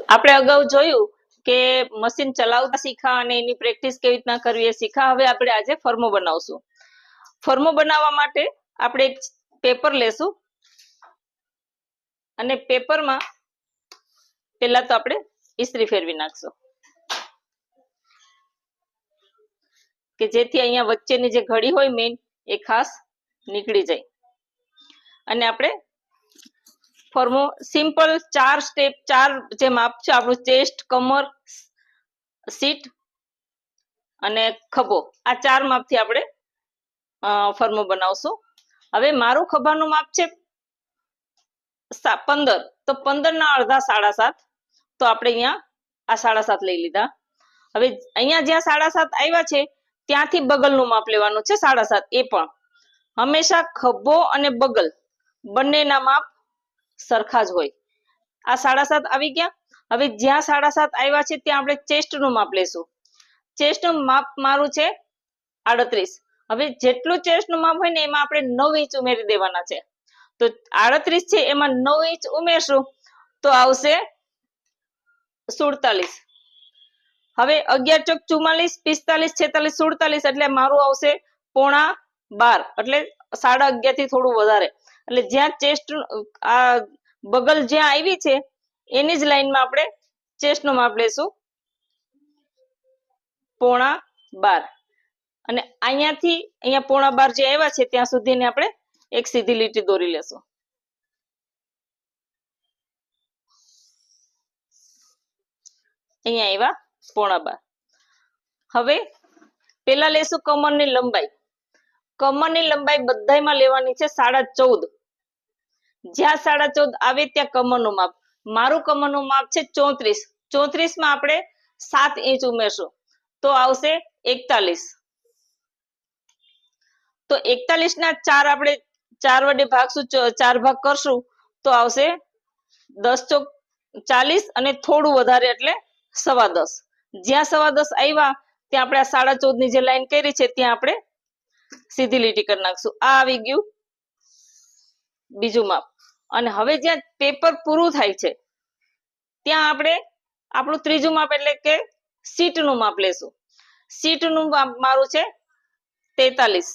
આપણે અગાઉ જોયું કે મશીન ચલાવતા શીખા અને એની પ્રેક્ટિસ કેવી રીતના કરવી એ શીખા. હવે આપણે આજે ફર્મો બનાવશું. ફર્મો બનાવવા માટે આપણે એક પેપર લેશું અને પેપરમાં પહેલા તો આપણે ઇસ્ત્રી ફેરવી નાખશું કે જેથી અહીંયા વચ્ચેની જે ઘડી હોય મેઇન એ ખાસ નીકળી જાય. અને આપણે ફર્મો સિમ્પલ 4 સ્ટેપ 4 જે માપ છે આપણું ચેસ્ટ, કમર, સીટ અને ખભો, આ 4 માપથી આપણે ફર્મો બનાવશું. હવે મારું ખભાનું માપ છે 15, તો 15 ના અડધા 7.5, તો આપણે અહીંયા આ 7.5 લઈ લીધા. હવે અહીંયા જ્યાં 7.5 આવ્યા છે ત્યાંથી બગલનું માપ લેવાનું છે 7.5. એ પણ હંમેશા ખભો અને બગલ બંનેના માપ સરખા જ હોય. આ 7.5 આવી ગયા. હવે જ્યાં 7.5 આવ્યા છે ત્યાં આપણે ચેસ્ટનું માપ લેશું. ચેસ્ટનું માપ મારું છે 38. હવે જેટલું ચેસ્ટનું માપ હોય ને એમાં આપણે 9 ઇંચ ઉમેરી દેવાના છે. તો 38 છે એમાં 9 ઇંચ ઉમેરશું તો આવશે 47. હવે 11 ચોક 44, 45, 46, 47 એટલે મારું આવશે 11.5, એટલે 11.5 થી થોડું વધારે. એટલે જ્યાં ચેસ્ટ આ બગલ જ્યાં આવી છે એની જ લાઈનમાં આપણે ચેસ્ટનું માપ લેશું 11.5. અને અહીંયાથી અહીંયા 11.5 જે આવ્યા છે ત્યાં સુધીને આપણે એક સીધી લીટી દોરી લેશું. અહીંયા આવ્યા 11.5. હવે પેલા લેશું કમરની લંબાઈ. કમરની લંબાઈ બધાયમાં લેવાની છે 14.5. જ્યાં 14.5 આવે ત્યાં કમરનું માપ. મારું કમરનું માપ છે 34. 34 માં આપણે 7 ઇંચ ઉમેરશું તો આવશે 41. તો 41 ના 4 આપણે 4 વડે ભાગશું, 4 ભાગ કરશું તો આવશે 10 ચોક 40 અને થોડું વધારે એટલે 10.25. જ્યાં 10.25 આવ્યા ત્યાં આપણે આ 14.5 ની જે લાઈન કરી છે ત્યાં આપણે સીધી લીટી કરી નાખશું. આ આવી ગયું બીજું માપ. અને હવે જ્યાં પેપર પૂરું થાય છે ત્યાં આપણે આપણું ત્રીજું માપ એટલે કે સીટનું માપ લેશું. સીટનું માપ મારું છે 43.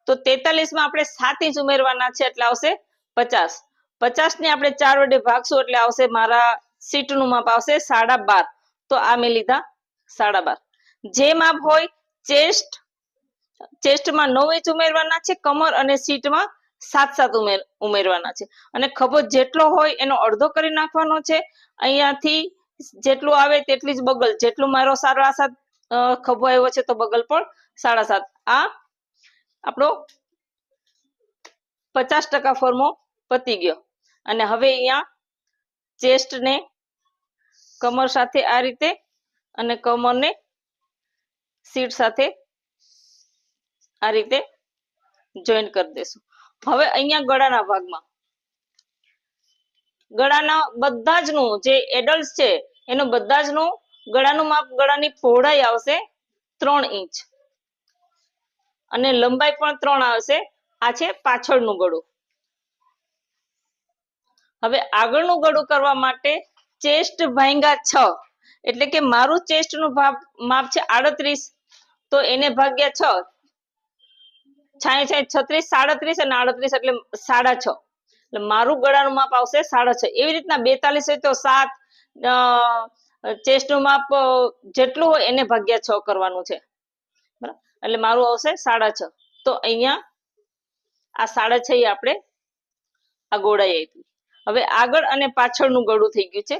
તો 43 માં આપણે 7 ઇંચ ઉમેરવાના છે એટલે આવશે 50. 50 ને આપણે 4 વડે ભાગશું એટલે આવશે મારા સીટનું માપ આવશે 12.5. તો આ મેં લીધા 12.5. જે માપ હોય ચેસ્ટમાં 9 ઇંચ ઉમેરવાના છે, કમર અને સીટમાં 7 ઉમેરવાના છે. અને ખભો જેટલો હોય એનો અડધો કરી નાખવાનો છે. અહીંયાથી જેટલું આવે તેટલી જ બગલ, જેટલું મારો 7.5 ખભો આવ્યો છે તો બગલ પણ 7.5. આ આપણો 50% ફર્મો પતી ગયો. અને હવે અહીંયા ચેસ્ટને કમર સાથે આ રીતે અને કમરને સીટ સાથે આ રીતે જોઈન્ટ કરી દેશું. હવે અહીંયા ગળાના ભાગમાં ગળાના બધા જ નું જે એડલ્ટ છે એનું બધા જ નું ગળાનું માપ, ગળાની પહોળાઈ આવશે 3 ઇંચ અને લંબાઈ પણ 3 આવશે. આ છે પાછળનું ગળું. હવે આગળનું ગળું કરવા માટે ચેસ્ટ ભાગ્યા 6 એટલે કે મારું ચેસ્ટનું માપ છે 38, તો એને ભાગ્યા 6, 36, 37 અને 38 એટલે 6.5. એટલે મારું ગળાનું માપ આવશે 6.5. એવી રીતના 42 હોય તો 7, ચેસ્ટનું માપ જેટલું હોય એને ભાગ્યા 6 કરવાનું છે. બરાબર, એટલે મારું આવશે 6.5. તો અહીંયા આ 6.5 આપણે આ ગોળાઈ આપી. હવે આગળ અને પાછળનું ગળું થઈ ગયું છે.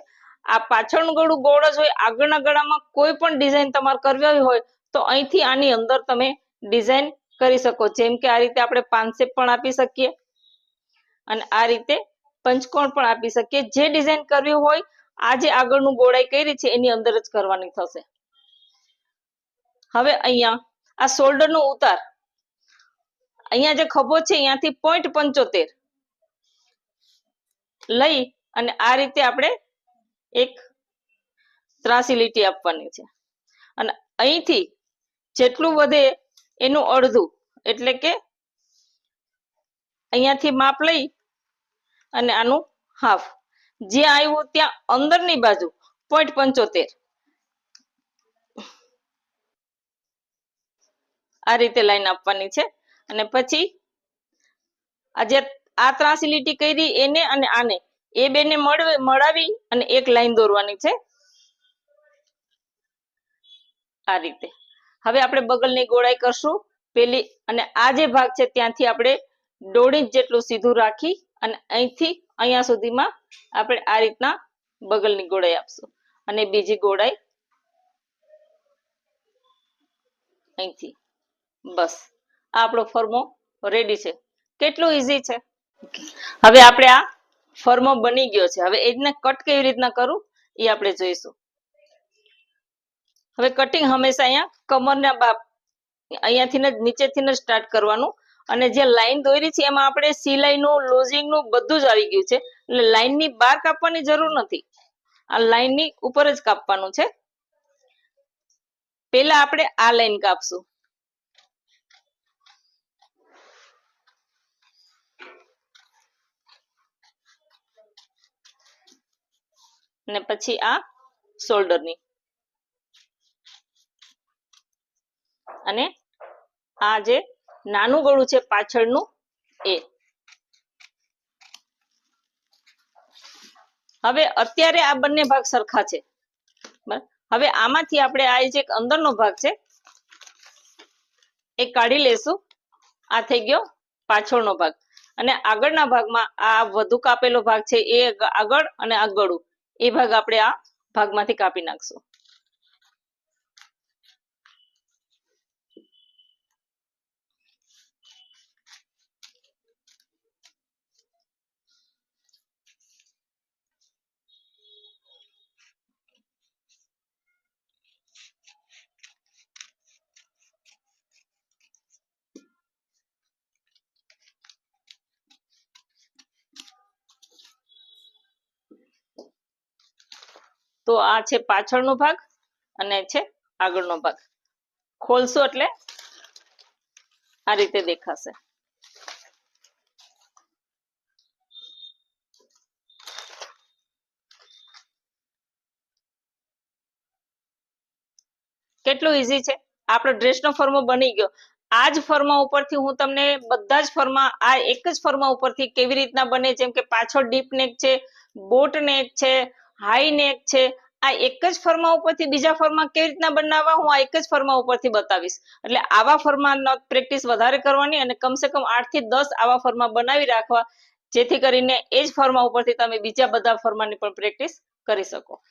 આ પાછળનું ગળું ગોળ જ હોય. આગળના ગળામાં કોઈ પણ ડિઝાઇન તમારે કરવી હોય તો અહીંથી આની અંદર તમે ડિઝાઇન કરી શકો. જેમ કે આ રીતે આપણે પાનસેપ પણ આપી શકીએ અને આ રીતે પંચકોણ પણ આપી શકીએ. જે ડિઝાઇન કરવી હોય આ જે આગળનું ગોળાઈ કરી છે એની અંદર જ કરવાની થશે. હવે અહીંયા આ શોલ્ડરનો ઉતાર, અહીંયા જે ખભો છે અહીંયાથી 0.75 લઈ અને આ રીતે આપણે એક ત્રાસી લીટી આપવાની છે. અને અહીંથી જેટલું વધે એનું અડધું એટલે કે અહીંયાથી માપ લઈ અને આનું હાફ જ્યાં આવ્યું ત્યાં અંદરની બાજુ 0.75 આ રીતે લાઈન આપવાની છે અને પછી આ જે આ ત્રાસી લીટી કરી એને અને આને એ બેને મળાવી અને એક લાઈન દોરવાની છે આ રીતે. હવે આપણે બગલની ગોળાઈ કરશું પેલી અને આ જે ભાગ છે ત્યાંથી આપણે 1.5 ઇંચ જેટલું સીધું રાખી અને અહીંથી અહીંયા સુધીમાં આપણે આ રીતના બગલની ગોળાઈ આપશું અને બીજી ગોળાઈ અહીંથી. બસ આ આપણો ફર્મો રેડી છે. કેટલું ઈઝી છે. હવે આપણે આ ફર્મો બની ગયો છે. હવે એને કટ કેવી રીતના કરું એ આપણે જોઈશું. હવે કટિંગ હંમેશા અહીંયા કમરના અહીંયાથી જ નીચેથી જ સ્ટાર્ટ કરવાનું અને જે લાઈન દોરી છે એમાં આપણે સિલાઈનું લોઝિંગનું બધું જ આવી ગયું છે એટલે લાઈનની બહાર કાપવાની જરૂર નથી. આ લાઈનની ઉપર જ કાપવાનું છે. પહેલા આપણે આ લાઈન કાપશું અને પછી આ શોલ્ડરની અને આ જે નાનું ગળું છે પાછળનું એ. હવે અત્યારે આ બંને ભાગ સરખા છે. હવે આમાંથી આપણે આ જે અંદરનો ભાગ છે એ કાઢી લેશું. આ થઈ ગયો પાછળનો ભાગ અને આગળના ભાગમાં આ વધુ કાપેલો ભાગ છે એ આગળ અને આ ગળું એ ભાગ આપણે આ ભાગમાંથી કાપી નાખશું. તો આ છે પાછળનો ભાગ અને છે આગળનો ભાગ. ખોલશું એટલે આ રીતે દેખાશે. કેટલું ઈઝી છે. આપણો ડ્રેસનો ફર્મો બની ગયો. આ જ ફર્મા ઉપરથી હું તમને બધા જ ફર્મા આ એક જ ફર્મા ઉપરથી કેવી રીતના બને જેમ કે પાછળ ડીપ નેક છે, બોટ નેક છે, હાઈ નેક છે, આ એક જ ફર્મા ઉપરથી બીજા ફર્મા કેવી રીતના બનાવવા હું આ એક જ ફર્મા ઉપરથી બતાવીશ. એટલે આવા ફર્મા પ્રેક્ટિસ વધારે કરવાની અને કમસે કમ 8 થી 10 આવા ફર્મા બનાવી રાખવા જેથી કરીને એ જ ફર્મા ઉપરથી તમે બીજા બધા ફર્માની પણ પ્રેક્ટિસ કરી શકો.